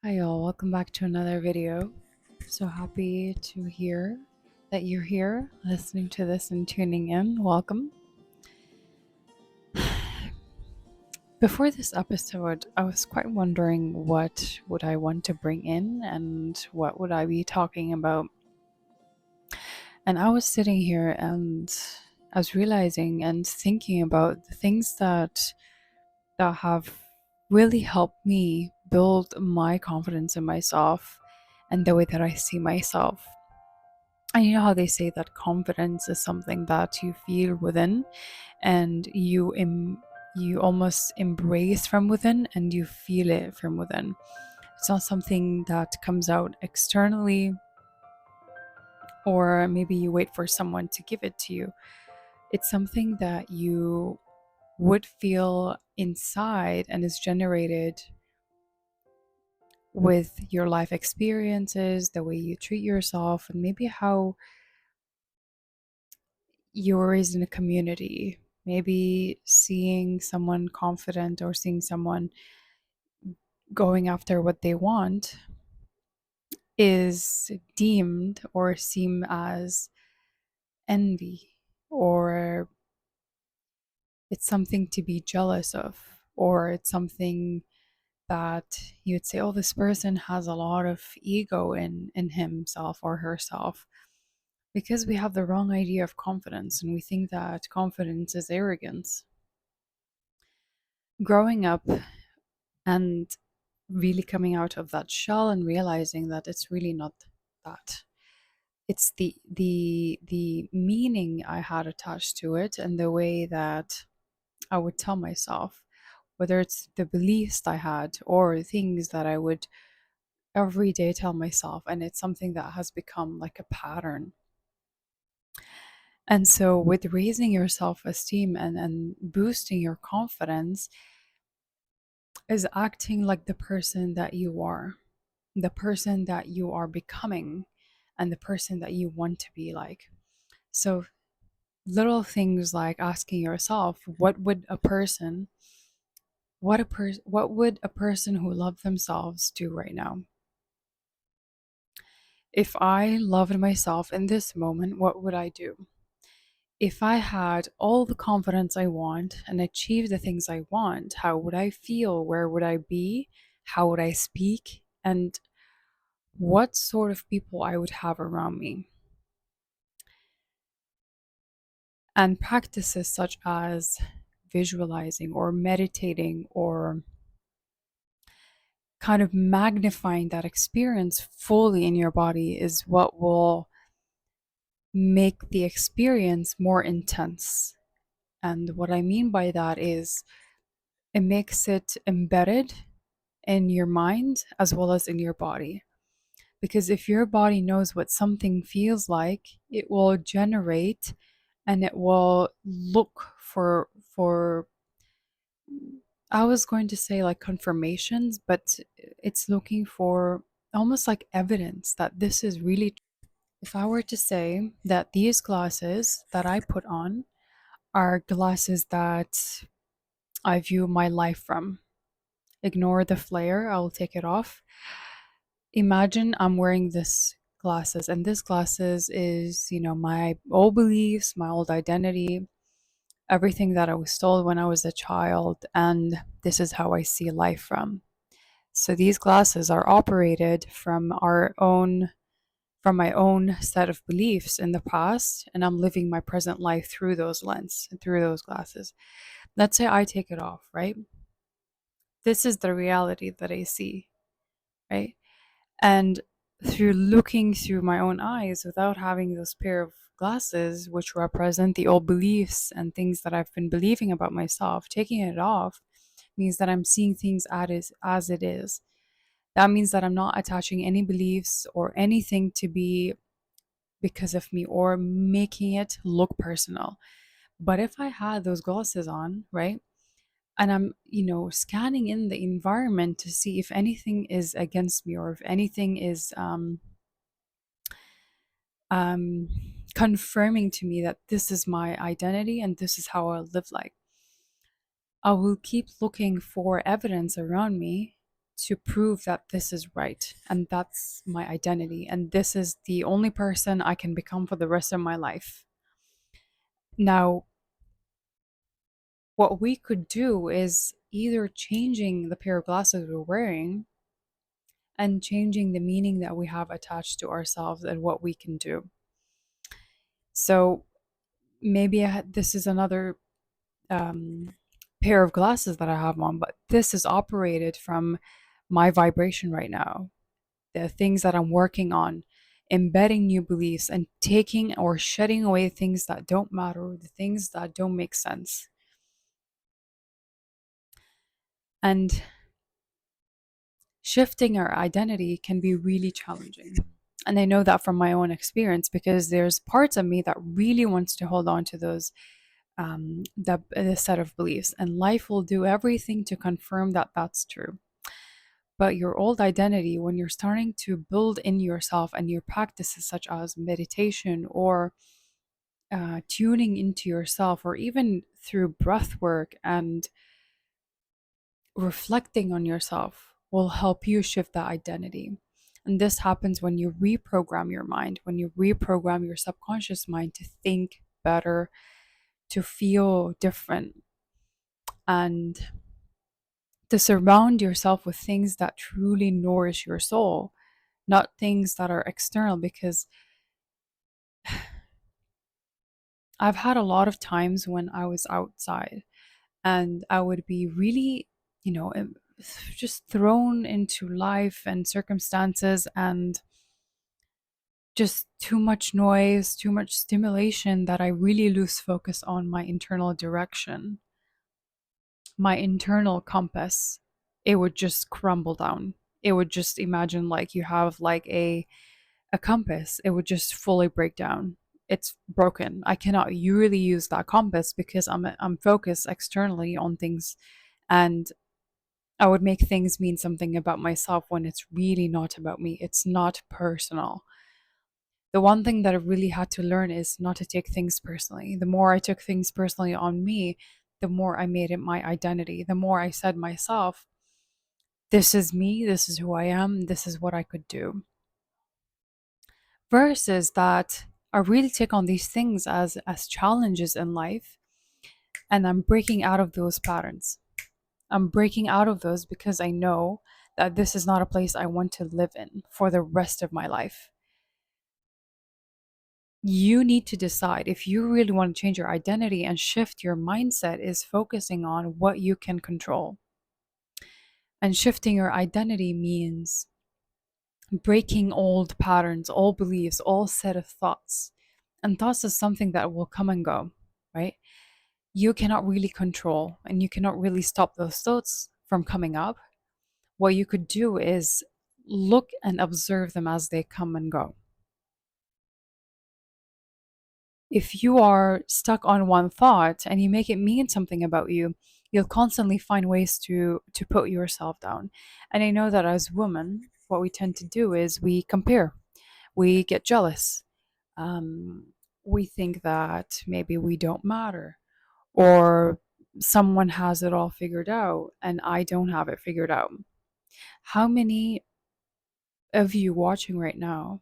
Hi y'all, welcome back to another video. So happy to hear that you're here listening to this and tuning in. Welcome. Before this episode, I was quite wondering what would I want to bring in and what would I be talking about. And I was sitting here and I was realizing and thinking about the things that have really helped me build my confidence in myself and the way that I see myself. And you know how they say that confidence is something that you feel within and you almost embrace from within and you feel it from within. It's not something that comes out externally or maybe you wait for someone to give it to you. It's something that you would feel inside and is generated with your life experiences, the way you treat yourself, and maybe how you're raised in a community. Maybe seeing someone confident or seeing someone going after what they want is deemed or seen as envy, or it's something to be jealous of, or it's something that you'd say, oh, this person has a lot of ego in himself or herself, because we have the wrong idea of confidence and we think that confidence is arrogance. Growing up and really coming out of that shell and realizing that it's really not that. It's the meaning I had attached to it and the way that I would tell myself, whether it's the beliefs I had or things that I would every day tell myself, and it's something that has become like a pattern. And so with raising your self-esteem and boosting your confidence is acting like the person that you are, the person that you are becoming, and the person that you want to be like. So little things like asking yourself, what would a person who loved themselves do right now? If I loved myself in this moment, what would I do? If I had all the confidence I want and achieved the things I want, how would I feel? Where would I be? How would I speak? And what sort of people I would have around me? And practices such as visualizing or meditating or kind of magnifying that experience fully in your body is what will make the experience more intense. And what I mean by that is it makes it embedded in your mind as well as in your body. Because if your body knows what something feels like, it will generate and it will look for I was going to say like confirmations, but it's looking for almost like evidence that this is really. If I were to say that these glasses that I put on are glasses that I view my life from, ignore the flare, I'll take it off. Imagine I'm wearing this glasses, and this glasses is, my old beliefs, my old identity, everything that I was told when I was a child, and this is how I see life from. So these glasses are operated from my own set of beliefs in the past, and I'm living my present life through those through those glasses. Let's say I take it off, right? This is the reality that I see, right? And through looking through my own eyes without having those pair of glasses, which represent the old beliefs and things that I've been believing about myself, taking it off means that I'm seeing things as it is. That means that I'm not attaching any beliefs or anything to be because of me or making it look personal. But if I had those glasses on, right? And I'm, scanning in the environment to see if anything is against me or if anything is um, confirming to me that this is my identity and this is how I live like. I will keep looking for evidence around me to prove that this is right and that's my identity and this is the only person I can become for the rest of my life. Now, what we could do is either changing the pair of glasses we're wearing and changing the meaning that we have attached to ourselves and what we can do. So maybe this is another um, pair of glasses that I have on, but this is operated from my vibration right now, the things that I'm working on, embedding new beliefs and taking or shedding away things that don't matter, the things that don't make sense. And shifting our identity can be really challenging. And I know that from my own experience because there's parts of me that really wants to hold on to those the set of beliefs, and life will do everything to confirm that that's true. But your old identity, when you're starting to build in yourself and your practices such as meditation or tuning into yourself, or even through breath work and reflecting on yourself, will help you shift that identity. And this happens when you reprogram your mind, when you reprogram your subconscious mind to think better, to feel different, and to surround yourself with things that truly nourish your soul, not things that are external. Because I've had a lot of times when I was outside and I would be really, just thrown into life and circumstances and just too much noise, too much stimulation that I really lose focus on my internal direction, my internal compass. It would just crumble down. It would just, imagine like you have like a compass, it would just fully break down. It's broken. I cannot really use that compass because I'm focused externally on things, and I would make things mean something about myself when it's really not about me. It's not personal. The one thing that I really had to learn is not to take things personally. The more I took things personally on me, the more I made it my identity. The more I said myself, this is me, this is who I am, this is what I could do. Versus that I really take on these things as challenges in life, and I'm breaking out of those patterns. I'm breaking out of those because I know that this is not a place I want to live in for the rest of my life. You need to decide if you really want to change your identity and shift your mindset is focusing on what you can control. And shifting your identity means breaking old patterns, old beliefs, old set of thoughts. And thoughts is something that will come and go, right? You cannot really control and you cannot really stop those thoughts from coming up. What you could do is look and observe them as they come and go. If you are stuck on one thought and you make it mean something about you, you'll constantly find ways to put yourself down. And I know that as women, what we tend to do is we compare, we get jealous, we think that maybe we don't matter, or someone has it all figured out and I don't have it figured out. How many of you watching right now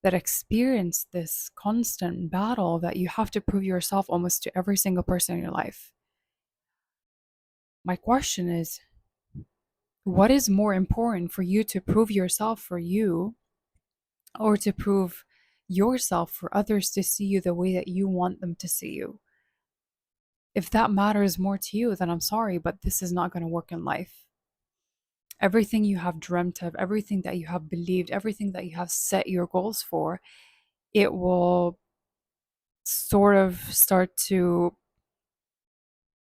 that experience this constant battle that you have to prove yourself almost to every single person in your life? My question is, what is more important for you to prove yourself for you, or to prove yourself for others to see you the way that you want them to see you? If that matters more to you, then I'm sorry, but this is not going to work in life. Everything you have dreamt of, everything that you have believed, everything that you have set your goals for, it will sort of start to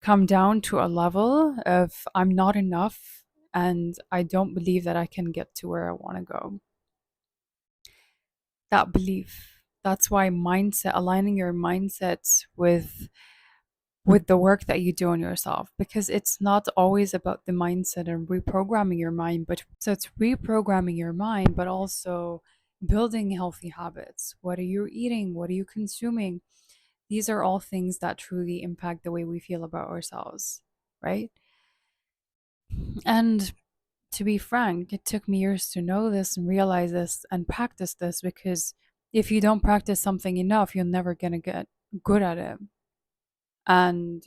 come down to a level of I'm not enough and I don't believe that I can get to where I want to go. That belief. That's why mindset, aligning your mindset with the work that you do on yourself, because it's not always about the mindset and reprogramming your mind, but so it's reprogramming your mind, but also building healthy habits. What are you eating? What are you consuming? These are all things that truly impact the way we feel about ourselves, right? And To be frank, it took me years to know this and realize this and practice this, because if you don't practice something enough, you're never going to get good at it. And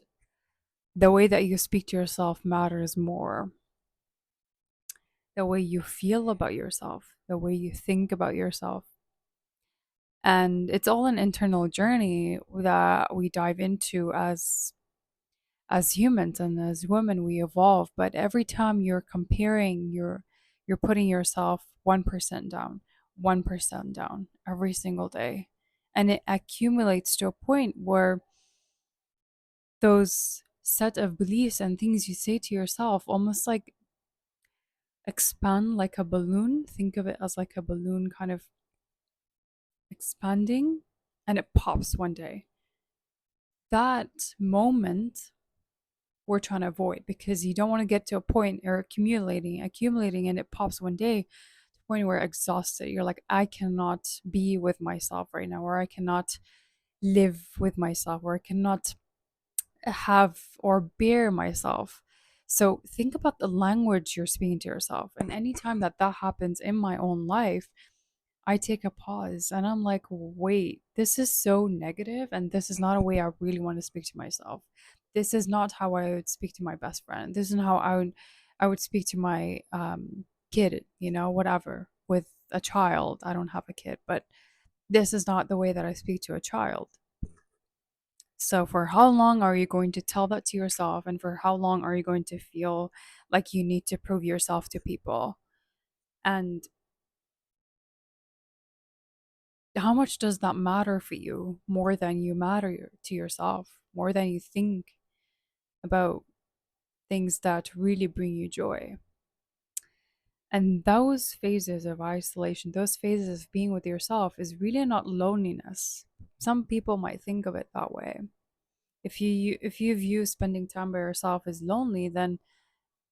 the way that you speak to yourself matters more. The way you feel about yourself, the way you think about yourself. And it's all an internal journey that we dive into as humans, and as women we evolve. But every time you're comparing, you're putting yourself 1% down, 1% down every single day, and it accumulates to a point where those set of beliefs and things you say to yourself almost like expand like a balloon. Think of it as like a balloon kind of expanding, and it pops one day. That moment we're trying to avoid, because you don't want to get to a point or accumulating, and it pops one day to a point where you're exhausted. You're like, I cannot be with myself right now, or I cannot live with myself, or I cannot have or bear myself. So think about the language you're speaking to yourself. And anytime that happens in my own life, I take a pause and I'm like, wait, this is so negative, and this is not a way I really want to speak to myself. This is not how I would speak to my best friend. This isn't how I would speak to my kid, whatever, with a child. I don't have a kid, but this is not the way that I speak to a child. So for how long are you going to tell that to yourself, and for how long are you going to feel like you need to prove yourself to people? And how much does that matter for you, more than you matter to yourself, more than you think about things that really bring you joy? And those phases of isolation, those phases of being with yourself, is really not loneliness. Some people might think of it that way. If you view spending time by yourself as lonely, then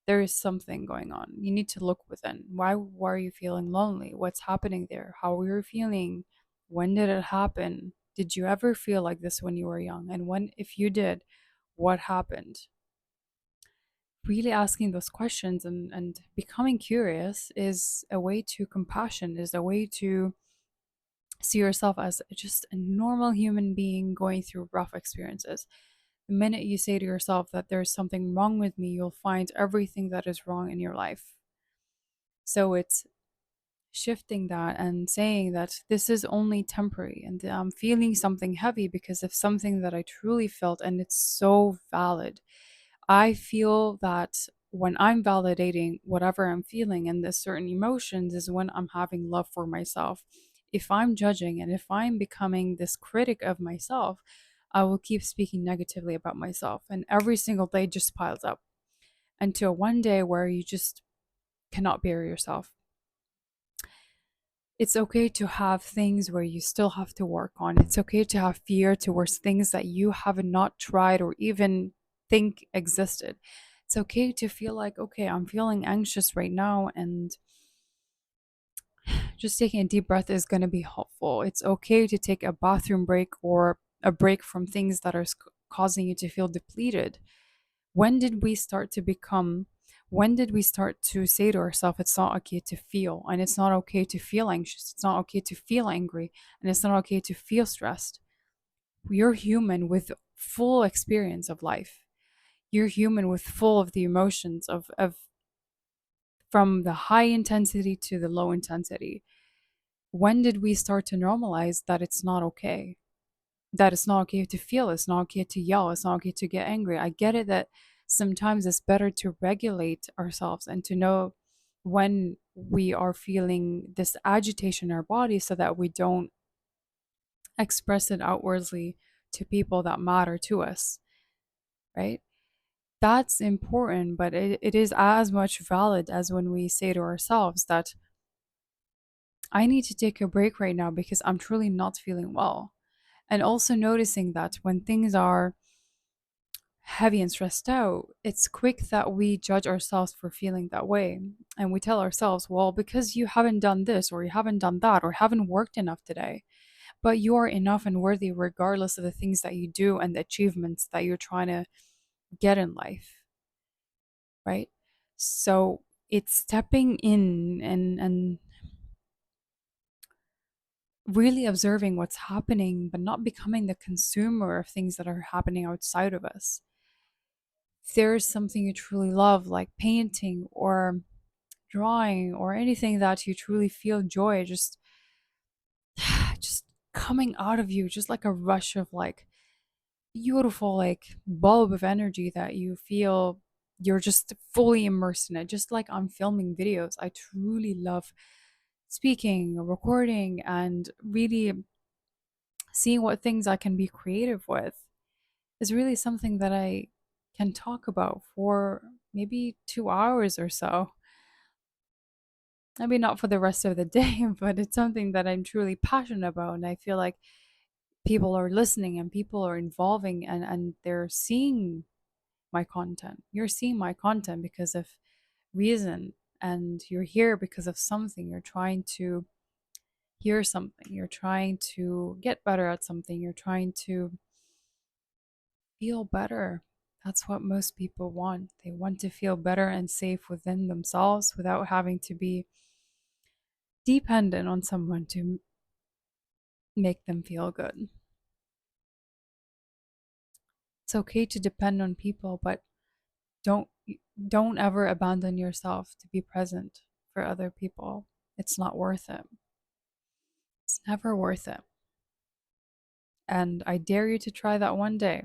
there is something going on. You need to look within. Why are you feeling lonely? What's happening there? How are you feeling? When did it happen? Did you ever feel like this when you were young? And when, if you did, what happened? Really asking those questions and becoming curious is a way to compassion, is a way to see yourself as just a normal human being going through rough experiences. The minute you say to yourself that there's something wrong with me, you'll find everything that is wrong in your life. So it's shifting that and saying that this is only temporary, and I'm feeling something heavy because of something that I truly felt, and it's so valid. I feel that when I'm validating whatever I'm feeling and the certain emotions is when I'm having love for myself. If I'm judging and if I'm becoming this critic of myself, I will keep speaking negatively about myself, and every single day just piles up until one day where you just cannot bear yourself. It's okay to have things where you still have to work on. It's okay to have fear towards things that you have not tried or even think existed. It's okay to feel like, okay, I'm feeling anxious right now, and just taking a deep breath is going to be helpful. It's okay to take a bathroom break or a break from things that are causing you to feel depleted. When did we start to become, when did we start to say to ourselves, it's not okay to feel, and it's not okay to feel anxious, it's not okay to feel angry, and it's not okay to feel stressed? You're human with full experience of life. You're human with full of the emotions of from the high intensity to the low intensity. When did we start to normalize that it's not okay? That it's not okay to feel, it's not okay to yell, it's not okay to get angry. I get it that sometimes it's better to regulate ourselves and to know when we are feeling this agitation in our body so that we don't express it outwardly to people that matter to us, right? That's important, but it is as much valid as when we say to ourselves that I need to take a break right now because I'm truly not feeling well. And also noticing that when things are heavy and stressed out, it's quick that we judge ourselves for feeling that way. And we tell ourselves, well, because you haven't done this or you haven't done that or haven't worked enough today, but you are enough and worthy regardless of the things that you do and the achievements that you're trying to get in life, right? So It's stepping in and really observing what's happening, but not becoming the consumer of things that are happening outside of us. If there's something you truly love, like painting or drawing or anything that you truly feel joy, just coming out of you, just like a rush of like beautiful like bulb of energy that you feel you're just fully immersed in it. Just like I'm filming videos, I truly love speaking, recording, and really seeing what things I can be creative with is really something that I can talk about for maybe 2 hours or so. Maybe not for the rest of the day, but it's something that I'm truly passionate about. And I feel like people are listening and people are involving and they're seeing my content. You're seeing my content because of reason, and you're here because of something. You're trying to hear something. You're trying to get better at something. You're trying to feel better. That's what most people want. They want to feel better and safe within themselves without having to be dependent on someone to make them feel good. It's okay to depend on people, but don't don't ever abandon yourself to be present for other people. It's not worth it. It's never worth it. And I dare you to try that one day.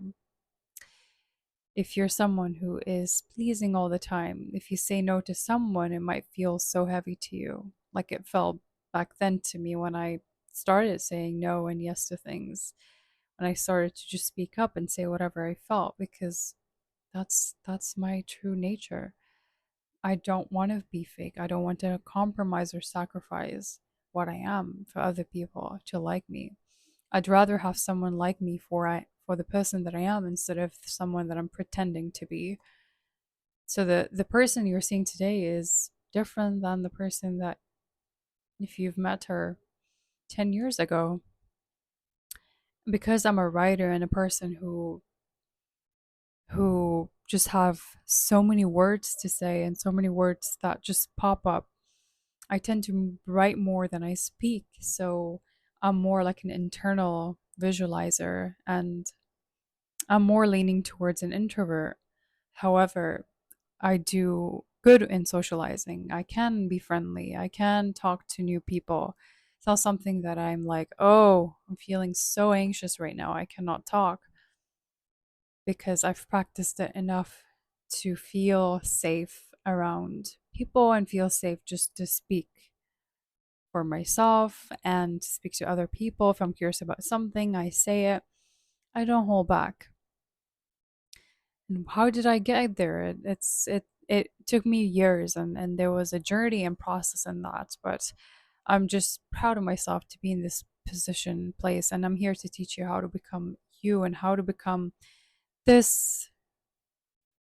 If you're someone who is pleasing all the time, if you say no to someone, it might feel so heavy to you, like it felt back then to me when I started saying no and yes to things. When I started to just speak up and say whatever I felt, because that's my true nature. I don't want to be fake. I don't want to compromise or sacrifice what I am for other people to like me. I'd rather have someone like me for the person that I am instead of someone that I'm pretending to be. So the person you're seeing today is different than the person that if you've met her 10 years ago. Because I'm a writer and a person who just have so many words to say and so many words that just pop up, I tend to write more than I speak. So I'm more like an internal visualizer, and I'm more leaning towards an introvert. However, I do good in socializing. I can be friendly. I can talk to new people. It's not something that I'm like, oh, I'm feeling so anxious right now. I cannot talk, because I've practiced it enough to feel safe around people and feel safe just to speak for myself and speak to other people. If I'm curious about something, I say it. I don't hold back. And how did I get there? It took me years, and there was a journey and process in that. But I'm just proud of myself to be in this position, place, and I'm here to teach you how to become you and how to become this,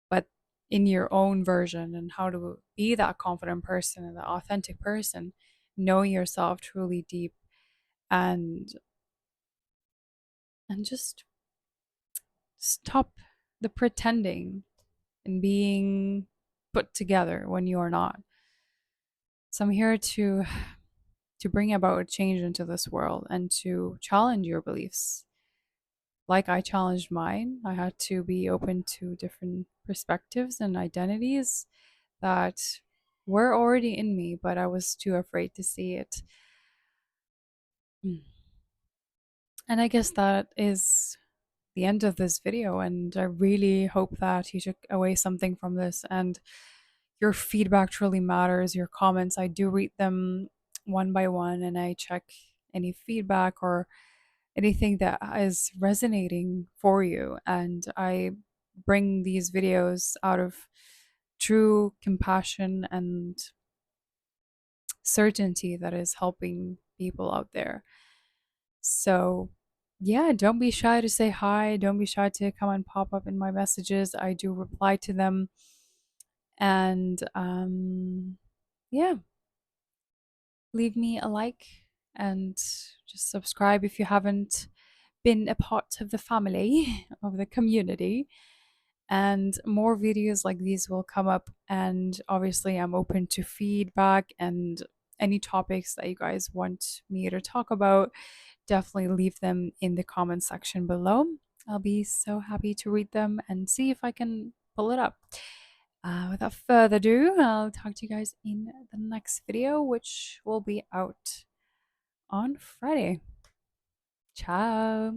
but in your own version, and how to be that confident person and the authentic person, knowing yourself truly deep, and just stop the pretending and being put together when you are not. So I'm here to bring about a change into this world and to challenge your beliefs. Like I challenged mine, I had to be open to different perspectives and identities that were already in me, but I was too afraid to see it. And I guess that is the end of this video, and I really hope that you took away something from this, and your feedback truly matters. Your comments, I do read them one by one, and I check any feedback or anything that is resonating for you, and I bring these videos out of true compassion and certainty that is helping people out there. So, yeah, don't be shy to say hi. Don't be shy to come and pop up in my messages. I do reply to them. And yeah, leave me a like and just subscribe if you haven't been a part of the family, of the community. and more videos like these will come up. And obviously, I'm open to feedback and any topics that you guys want me to talk about. Definitely leave them in the comment section below. I'll be so happy to read them and see if I can pull it up. Without further ado, I'll talk to you guys in the next video, which will be out on Friday. Ciao.